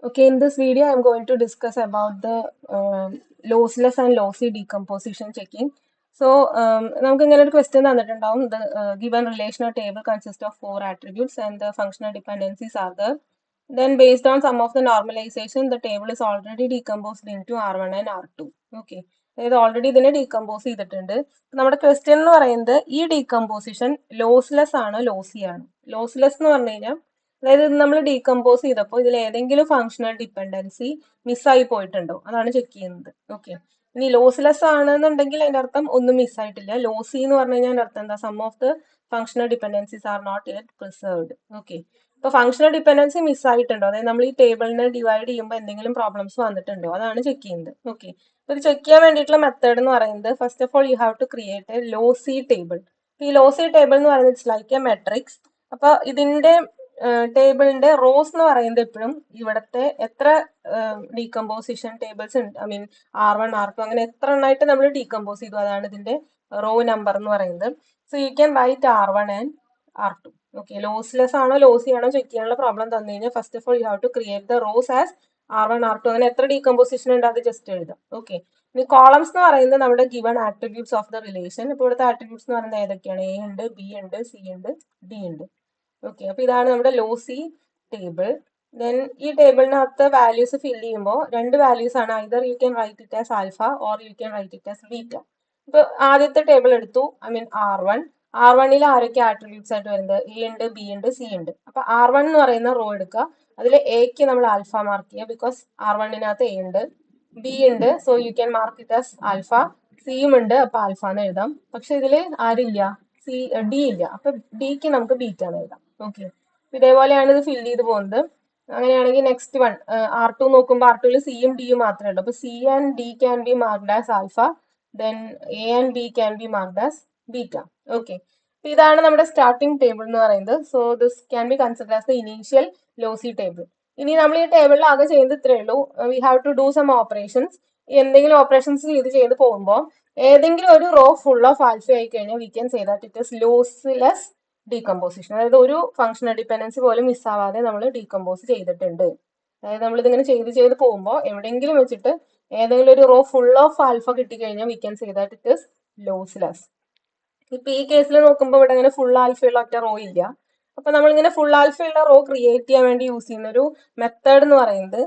Okay, in this video, I'm going to discuss about the lossless and lossy decomposition checking. So, നമുക്ക് ഇങ്ങനെ ഒരു question തന്നിട്ടുണ്ടാവും. The given relational table consists of 4 attributes and the functional dependencies are there. Then, based on some of the normalization, the table is already decomposed into R1 and R2. Okay. അതായത് already ഇതിനെ decompose ചെയ്തിട്ടുണ്ട്. നമ്മുടെ question എന്ന് പറയുന്നത് ഈ decomposition lossless ആണ് lossy ആണ്. Lossless എന്ന് പറഞ്ഞു കഴിഞ്ഞാൽ അതായത് ഇത് നമ്മൾ ഡീകമ്പോസ് ചെയ്തപ്പോൾ ഇതിൽ ഏതെങ്കിലും ഫങ്ഷണൽ ഡിപ്പെൻഡൻസി മിസ്സായി പോയിട്ടുണ്ടോ അതാണ് ചെക്ക് ചെയ്യുന്നത്. ഓക്കെ, ഇനി ലോസ്ലെസ് ആണെന്നുണ്ടെങ്കിൽ അതിന്റെ അർത്ഥം ഒന്നും മിസ്സായിട്ടില്ല. ലോസി എന്ന് പറഞ്ഞു കഴിഞ്ഞാൽ അതിന്റെ അർത്ഥം എന്താ, some of the functional dependencies are not yet preserved. Okay, ഇപ്പൊ ഫങ്ഷണൽ ഡിപ്പെൻഡൻസി മിസ്സായിട്ടുണ്ടോ, അതായത് നമ്മൾ ഈ ടേബിളിനെ ഡിവൈഡ് ചെയ്യുമ്പോൾ എന്തെങ്കിലും പ്രോബ്ലംസ് വന്നിട്ടുണ്ടോ അതാണ് ചെക്ക് ചെയ്യുന്നത്. ഓക്കെ, ഇത് ചെക്ക് ചെയ്യാൻ വേണ്ടിയിട്ടുള്ള മെത്തേഡ് എന്ന് പറയുന്നത് first of all you have to create a lossy table. ഈ ലോസി ടേബിൾ എന്ന് പറയുന്നത് ഇറ്റ്സ് ലൈക്ക് എ മെട്രിക്സ്. അപ്പൊ ഇതിന്റെ ടേബിളിന്റെ റോസ് എന്ന് പറയുന്നത് എപ്പോഴും ഇവിടുത്തെ എത്ര ഡീകമ്പോസിഷൻ ടേബിൾസ് ഉണ്ട്, ഐ മീൻ R1 R2 അങ്ങനെ എത്ര എണ്ണമായിട്ട് നമ്മൾ ഡീകമ്പോസ് ചെയ്തു അതാണ് ഇതിന്റെ റോ നമ്പർ എന്ന് പറയുന്നത്. So you can write R1 and R2. ഓക്കെ, ലോസ്ലെസ് ആണോ ലോസി ആണോ ചെക്ക് ചെയ്യാനുള്ള പ്രോബ്ലം തന്നു കഴിഞ്ഞാൽ first of all you have to create the rows as R1 R2 അങ്ങനെ എത്ര ഡീകമ്പോസിഷൻ ഉണ്ട് അത് ജസ്റ്റ് എഴുതാം. ഓക്കെ, ഇനി കോളംസ് എന്ന് പറയുന്നത് നമ്മുടെ given attributes of the relation. ഇപ്പോൾ ഇവിടുത്തെ ആട്രിബ്യൂട്ട്സ് എന്ന് പറയുന്നത് ഏതൊക്കെയാണ്, എ ഉണ്ട്, ബി ഉണ്ട്, സി ഉണ്ട്, ഡി ഉണ്ട്. ഓക്കെ, അപ്പൊ ഇതാണ് നമ്മുടെ ലോസി ടേബിൾ. ദെൻ ഈ ടേബിളിനകത്ത് വാല്യൂസ് ഫില്ല് ചെയ്യുമ്പോൾ രണ്ട് വാല്യൂസ് ആണ്, either U can right it as alpha or you can right it as beta. ഇപ്പൊ ആദ്യത്തെ ടേബിൾ എടുത്തു, ഐ മീൻ R1. R1ൽ ആരൊക്കെ ആട്രിബ്യൂട്ട്സ് ആയിട്ട് വരുന്നത്, എ ഉണ്ട്, ബി ഉണ്ട്, സി ഉണ്ട്. അപ്പൊ R1 എന്ന് പറയുന്ന റോ എടുക്കുക, അതിൽ എക്ക് നമ്മൾ ആൽഫ മാർക്ക് ചെയ്യുക ബിക്കോസ് R1നകത്ത് എ ഉണ്ട്, ബി ഉണ്ട്, so you can mark it as alpha. സിയും ഉണ്ട്, അപ്പൊ ആൽഫ എന്ന് എഴുതാം. പക്ഷെ ഇതിൽ ആരില്ല, ഡി ഇല്ല, അപ്പൊ ഡിക്ക് നമുക്ക് ബീറ്റ എന്ന് എഴുതാം. ഓക്കെ, ഇതേപോലെയാണ് ഇത് ഫില്ല് ചെയ്ത് പോകുന്നത്. അങ്ങനെയാണെങ്കിൽ നെക്സ്റ്റ് വൺ R2 നോക്കുമ്പോൾ R2ൽ സിയും ഡിയും മാത്രമേ ഉള്ളൂ. അപ്പൊ c and d can be marked as alpha, then a and b can be marked as beta. Okay, ഇതാണ് നമ്മുടെ സ്റ്റാർട്ടിംഗ് ടേബിൾ എന്ന് പറയുന്നത്. So this can be consider as the initial lossy table. ഇനി നമ്മൾ ഈ ടേബിളിൽ ആകെ ചെയ്യുന്നത് ഇത്രയേ ഉള്ളൂ, we have to do some operations. എന്തെങ്കിലും ഓപ്പറേഷൻസ് ചെയ്ത് പോകുമ്പോൾ ഏതെങ്കിലും ഒരു റോ ഫുൾ ഓഫ് ആൽഫ ആയി കഴിഞ്ഞാൽ we can say that it is lossless decomposition. അതായത് ഒരു ഫങ്ഷണൽ ഡിപ്പെൻഡൻസി പോലും മിസ്സാവാതെ നമ്മൾ ഡീകമ്പോസ് ചെയ്തിട്ടുണ്ട്. അതായത് നമ്മൾ ഇതിങ്ങനെ ചെയ്ത് പോകുമ്പോൾ എവിടെയെങ്കിലും വെച്ചിട്ട് ഏതെങ്കിലും ഒരു റോ ഫുൾ ഓഫ് ആൽഫ കിട്ടിക്കഴിഞ്ഞാൽ we can say that it is lossless. ഇപ്പൊ ഈ കേസിൽ നോക്കുമ്പോൾ ഇവിടെ ഇങ്ങനെ ഫുൾ ആൽഫയുള്ള ഒറ്റ റോ ഇല്ല. അപ്പൊ നമ്മളിങ്ങനെ ഫുൾ ആൽഫയുള്ള റോ ക്രിയേറ്റ് ചെയ്യാൻ വേണ്ടി യൂസ് ചെയ്യുന്ന ഒരു മെത്തേഡ് എന്ന് പറയുന്നത്,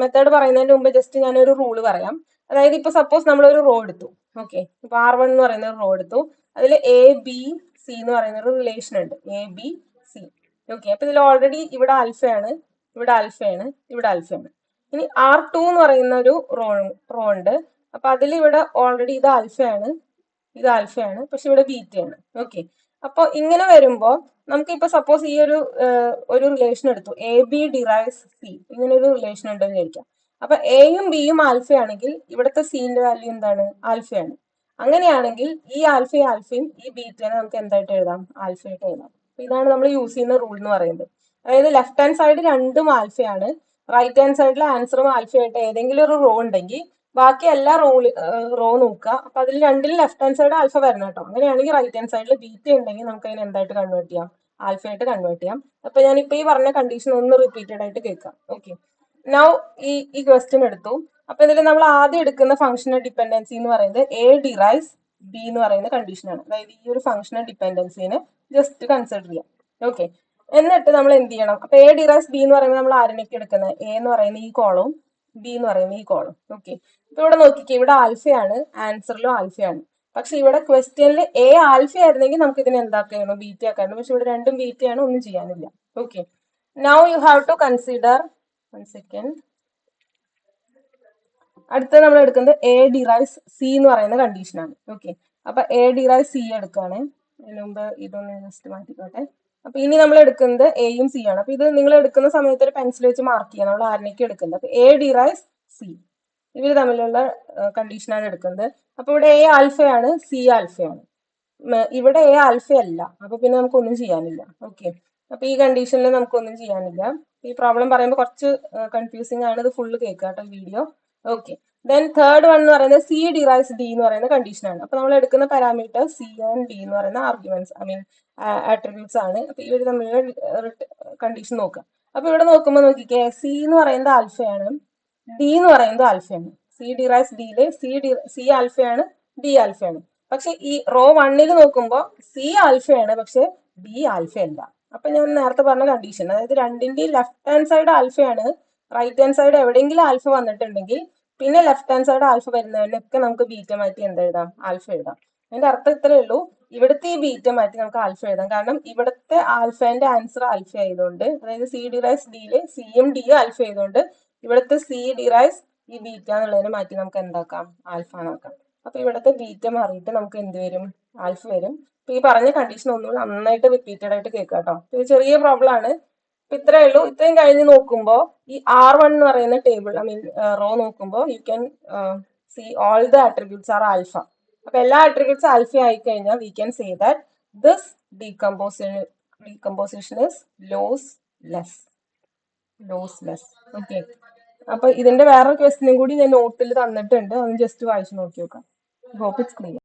മെത്തേഡ് പറയുന്നതിന് മുമ്പ് ജസ്റ്റ് ഞാനൊരു റൂള് പറയാം. അതായത് ഇപ്പൊ സപ്പോസ് നമ്മളൊരു റോ എടുത്തു. ഓക്കെ, ഇപ്പൊ R1 എന്ന് പറയുന്ന ഒരു റോ എടുത്തു, അതിൽ എ ബി സി എന്ന് പറയുന്ന ഒരു റിലേഷൻ ഉണ്ട്, എ ബി സി. ഓക്കെ, അപ്പൊ ഇതിൽ ഓൾറെഡി ഇവിടെ ആൽഫയാണ്, ഇവിടെ ആൽഫയാണ്, ഇവിടെ ആൽഫയാണ്. ഇനി R2 എന്ന് പറയുന്ന ഒരു റോ ഉണ്ട്. അപ്പൊ അതിൽ ഇവിടെ ഓൾറെഡി ഇത് ആൽഫയാണ്, ഇത് ആൽഫയാണ്, പക്ഷെ ഇവിടെ ബീറ്റയാണ്. ഓക്കെ, അപ്പൊ ഇങ്ങനെ വരുമ്പോൾ നമുക്ക് ഇപ്പൊ സപ്പോസ് ഈ ഒരു റിലേഷൻ എടുത്തു, എ ബി ഡിറൈവ്സ് സി, ഇങ്ങനെ ഒരു റിലേഷൻ ഉണ്ടെന്ന് വിചാരിക്കാം. അപ്പൊ എയും ബിയും ആൽഫയാണെങ്കിൽ ഇവിടുത്തെ സിന്റെ വാല്യൂ എന്താണ്, ആൽഫയാണ്. അങ്ങനെയാണെങ്കിൽ ഈ ആൽഫയും ഈ ബീറ്റനെ നമുക്ക് എന്തായിട്ട് എഴുതാം, ആൽഫയായിട്ട് എഴുതാം. അപ്പൊ ഇതാണ് നമ്മൾ യൂസ് ചെയ്യുന്ന റൂൾ എന്ന് പറയുന്നത്. അതായത് ലെഫ്റ്റ് ഹാൻഡ് സൈഡ് രണ്ടും ആൽഫയാണ്, റൈറ്റ് ഹാൻഡ് സൈഡിലെ ആൻസറും ആൽഫയായിട്ട് ഏതെങ്കിലും ഒരു റോ ഉണ്ടെങ്കിൽ ബാക്കി എല്ലാ റോ നോക്കുക. അപ്പൊ അതിൽ രണ്ടിലും ലെഫ്റ്റ് ഹാൻഡ് സൈഡ് ആൽഫ വരണം കേട്ടോ. അങ്ങനെയാണെങ്കിൽ റൈറ്റ് ഹാൻഡ് സൈഡിൽ ബീറ്റ ഉണ്ടെങ്കിൽ നമുക്ക് അതിനെ എന്തായിട്ട് കൺവേർട്ട് ചെയ്യാം, ആൽഫയായിട്ട് കൺവേർട്ട് ചെയ്യാം. അപ്പൊ ഞാൻ ഇപ്പൊ ഈ പറഞ്ഞ കണ്ടീഷൻ ഒന്ന് റിപ്പീറ്റഡ് ആയിട്ട് കേൾക്കാം. ഓക്കെ, നൗ ഈ ക്വസ്റ്റ്യൻ എടുത്തു. അപ്പൊ ഇതിൽ നമ്മൾ ആദ്യം എടുക്കുന്ന ഫംഗ്ഷണൽ ഡിപ്പെൻഡൻസി എന്ന് പറയുന്നത് എ ഡിറൈവ്സ് ബി എന്ന് പറയുന്ന കണ്ടീഷനാണ്. അതായത് ഈ ഒരു ഫംഗ്ഷണൽ ഡിപ്പെൻഡൻസിനെ ജസ്റ്റ് കൺസിഡർ ചെയ്യാം. ഓക്കെ, എന്നിട്ട് നമ്മൾ എന്ത് ചെയ്യണം, അപ്പൊ എ ഡിറൈവ്സ് ബി എന്ന് പറയുമ്പോൾ നമ്മൾ ആരിനൊക്കെ എടുക്കുന്നത്, എ എന്ന് പറയുന്ന ഈ കോളവും ബി എന്ന് പറയുന്ന ഈ കോളം. ഓക്കെ, ഇപ്പൊ ഇവിടെ നോക്കിക്കേ, ഇവിടെ ആൽഫയാണ്, ആൻസറിലും ആൽഫയാണ്. പക്ഷെ ഇവിടെ ക്വസ്റ്റ്യനിൽ എ ആൽഫ ആയിരുന്നെങ്കിൽ നമുക്ക് ഇതിനെ എന്താക്കായിരുന്നു, ബീറ്റ ആക്കായിരുന്നു. പക്ഷെ ഇവിടെ രണ്ടും ബീറ്റയാണ്, ഒന്നും ചെയ്യാനില്ല. Okay, now you have to consider, one second, അടുത്ത നമ്മൾ എടുക്കുന്നത് എ ഡിറൈവ്സ് സി എന്ന് പറയുന്ന കണ്ടീഷനാണ്. ഓക്കെ, അപ്പൊ എ ഡിറൈവ് സി എടുക്കുകയാണ്. അതിന് മുമ്പ് ഇതൊന്ന് ജസ്റ്റ് മാറ്റിക്കോട്ടെ. അപ്പൊ ഇനി നമ്മൾ എടുക്കുന്നത് എയും സി ആണ്. അപ്പൊ ഇത് നിങ്ങൾ എടുക്കുന്ന സമയത്ത് ഒരു പെൻസിൽ വെച്ച് മാർക്ക് ചെയ്യാം, നമ്മൾ ആരിനൊക്കെ എടുക്കുന്നത്. അപ്പൊ എ ഡിറൈവ്സ് സി, ഇവർ തമ്മിലുള്ള കണ്ടീഷനാണ് എടുക്കുന്നത്. അപ്പൊ ഇവിടെ എ ആൽഫയാണ്, സി ആൽഫയാണ്. ഇവിടെ എ ആൽഫ അല്ല, അപ്പൊ പിന്നെ നമുക്കൊന്നും ചെയ്യാനില്ല. ഓക്കെ, അപ്പൊ ഈ കണ്ടീഷനിൽ നമുക്കൊന്നും ചെയ്യാനില്ല. ഈ പ്രോബ്ലം പറയുമ്പോൾ കുറച്ച് കൺഫ്യൂസിങ് ആണ്, ഇത് ഫുള്ള് കേൾക്കുക കേട്ടോ video. Okay, then third one എന്ന് പറയുന്നത് സി ഡിറൈവ്സ് ഡി എന്ന് പറയുന്ന കണ്ടീഷനാണ്. അപ്പൊ നമ്മൾ എടുക്കുന്ന പാരാമീറ്റർ സി ആൻഡ് ഡി എന്ന് പറയുന്ന ആർഗ്യുമെന്റ്സ്, ഐ മീൻ ആട്രിബ്യൂട്ട്സ് ആണ്. അപ്പൊ ഇവർ തമ്മിലുള്ള കണ്ടീഷൻ നോക്കുക. അപ്പൊ ഇവിടെ നോക്കുമ്പോൾ നോക്കിക്കേ, സി എന്ന് പറയുന്നത് ആൽഫയാണ്, ഡി എന്ന് പറയുന്നത് ആൽഫയാണ്. C ഡിറൈസ് ഡിയില് C ആൽഫയാണ്, D ആൽഫയാണ്. പക്ഷെ ഈ റോ 1 നോക്കുമ്പോൾ സി ആൽഫയാണ്, പക്ഷെ ഡി ആൽഫയല്ല. അപ്പൊ ഞാൻ നേരത്തെ പറഞ്ഞ കണ്ടീഷൻ, അതായത് രണ്ടിന്റെയും ലെഫ്റ്റ് ഹാൻഡ് സൈഡ് ആൽഫയാണ്, റൈറ്റ് ഹാൻഡ് സൈഡ് എവിടെയെങ്കിലും ആൽഫ വന്നിട്ടുണ്ടെങ്കിൽ പിന്നെ ലെഫ്റ്റ് ഹാൻഡ് സൈഡ് ആൽഫ വരുന്നതിനൊക്കെ നമുക്ക് ബീറ്റ മാറ്റി എന്തെഴുതാം, ആൽഫ എഴുതാം. അതിന്റെ അർത്ഥം ഇത്രയേ ഉള്ളൂ, ഇവിടുത്തെ ഈ ബീറ്റ മാറ്റി നമുക്ക് ആൽഫ എഴുതാം. കാരണം ഇവിടുത്തെ ആൽഫേന്റെ ആൻസർ ആൽഫ ആയതുകൊണ്ട്, അതായത് സി ഡിറൈസ് ഡിയില് സിയും ഡിയും ആൽഫ ആയതുകൊണ്ട് ഇവിടുത്തെ സി ഡിറൈസ് ഈ ബീറ്റ എന്നുള്ളതിനെ മാറ്റി നമുക്ക് എന്താക്കാം, ആൽഫ ആക്കാം. അപ്പൊ ഇവിടുത്തെ ബീറ്റ മാറിയിട്ട് നമുക്ക് എന്ത് വരും, ആൽഫ വരും. അപ്പൊ ഈ പറഞ്ഞ കണ്ടീഷൻ ഒന്നുകൂടി നന്നായിട്ട് റിപ്പീറ്റഡ് ആയിട്ട് കേൾക്കാം കേട്ടോ. ഇത് ചെറിയ പ്രോബ്ലം ആണ്. അപ്പൊ ഇത്രയേ ഉള്ളൂ. ഇത്രയും കഴിഞ്ഞ് നോക്കുമ്പോൾ ഈ R1 എന്ന് പറയുന്ന ടേബിൾ, ഐ മീൻ റോ നോക്കുമ്പോൾ you can see all the attributes R alpha. അപ്പൊ എല്ലാ ആട്രിബ്യൂട്ട്സ് ആൽഫ ആയി കഴിഞ്ഞാൽ we can say that this decomposition is lossless. Okay. അപ്പൊ ഇതിന്റെ വേറൊരു ക്വസ്റ്റിനും കൂടി ഞാൻ നോട്ടിൽ തന്നിട്ടുണ്ട്, അത് ജസ്റ്റ് വായിച്ചു നോക്കി നോക്കാം. Hope it's clear.